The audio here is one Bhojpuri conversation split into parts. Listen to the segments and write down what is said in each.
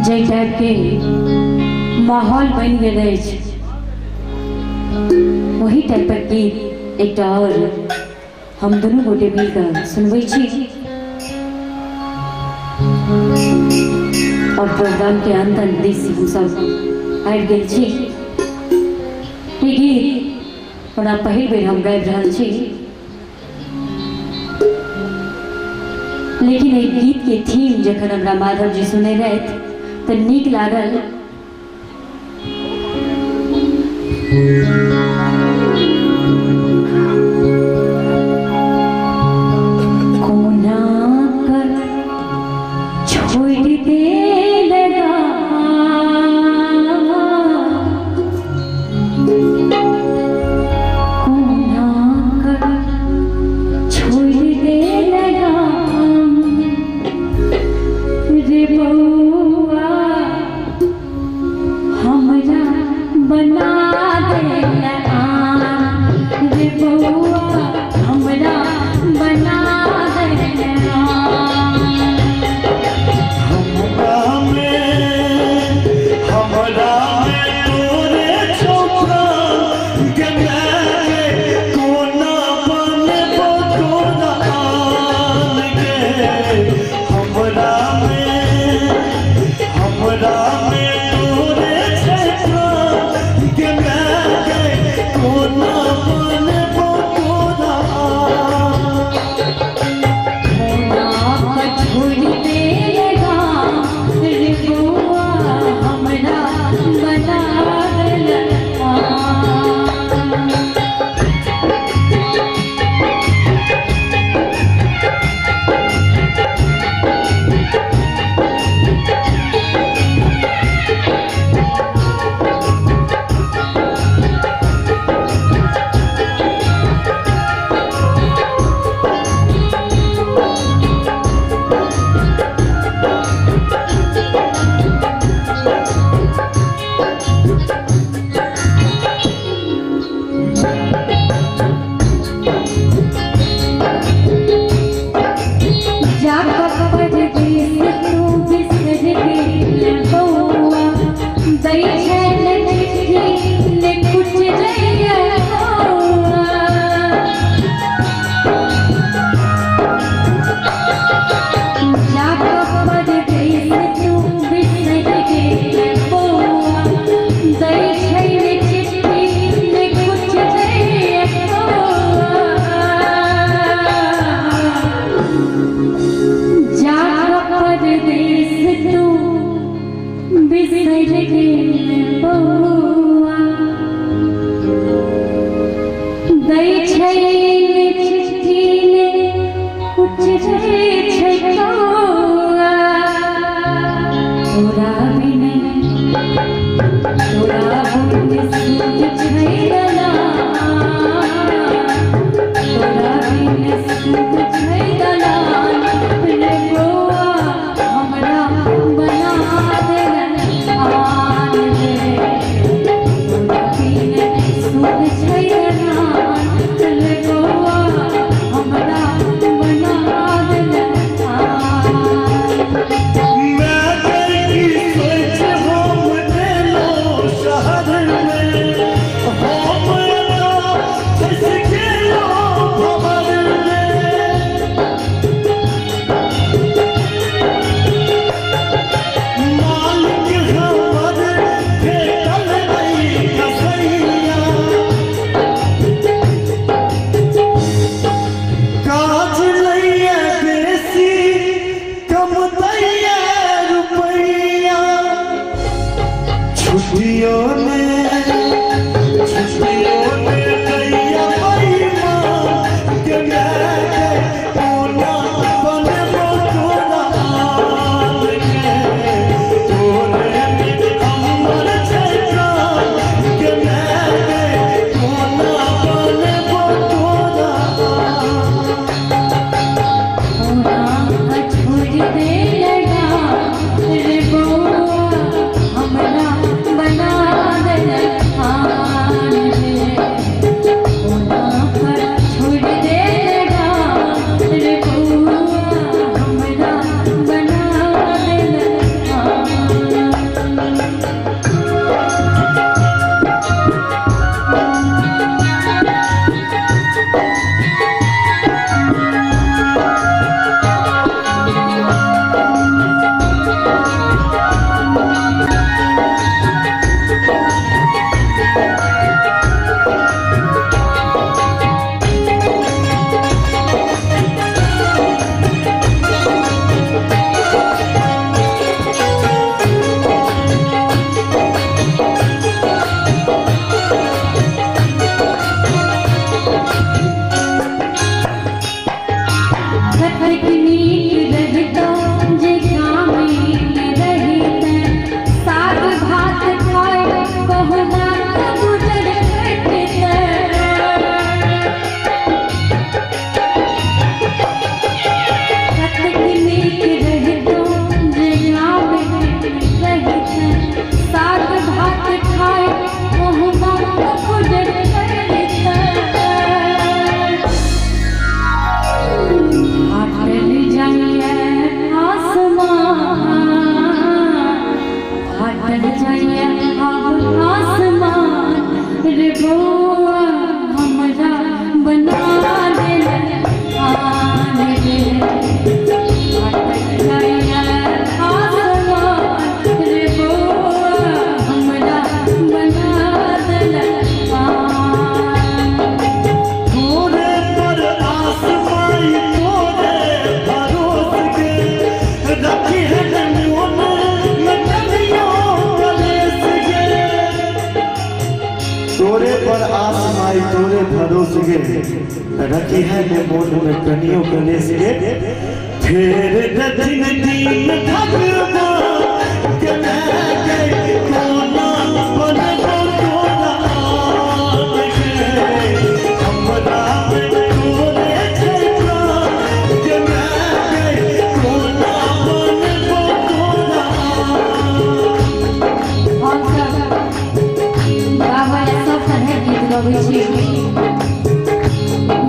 जे टाइप के माहौल बन गए वही टाइप पर गीत एक और हम दोनों गोटे मिलकर सुनबे और प्रोग्राम के अंत दिस हम सब आबि गेल छी। गीत ओना पहिल बेर हम गाबि रहल छी, लेकिन एक गीत के थीम जखन हमरा माधव जी सुने रहथि तो नीक लागल। कोना कर छोड़ दे लगा कोना कर छोड़ दे लगा रे बउआ हमरा बना दे रे बउआ हमरा बना दे संगे रखी है ने मोन में कनियों गले से फिर दिन दिन भगवान के मैं कोना बनबो कोना हमरा तोरे छेड़ा के मैं कोना बनबो कोना। हम सब गावल सब तरह गीत गबै छी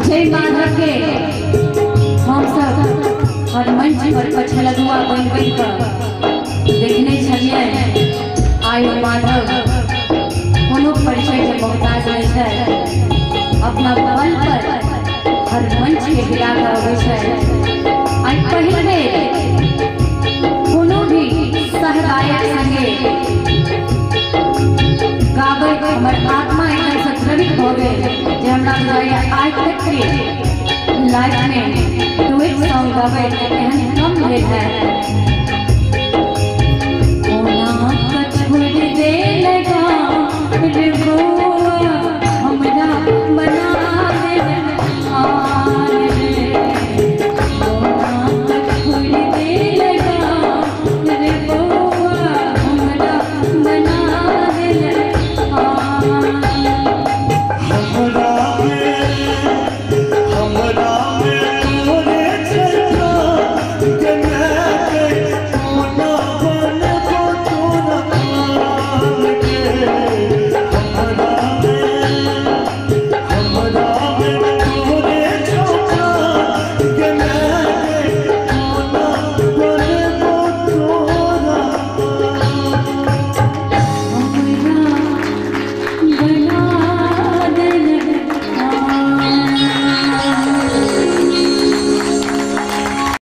जय माधव के हम सब और मंच पर पछलुआ बन बन कर देखने छलिए। आयु माधव कोनो परिचय के मोहताज नहीं है, अपना बल पर हर मंच के गिरा कर अबै छै। आई पहले कोनो भी सहगायक संगे गाबै हमर आत्मा एकदम से द्रवित हो गए जे हमरा बुझाइए आज तक के लाइफ में डुएट सॉन्ग गाबै एहन कम मिलल है।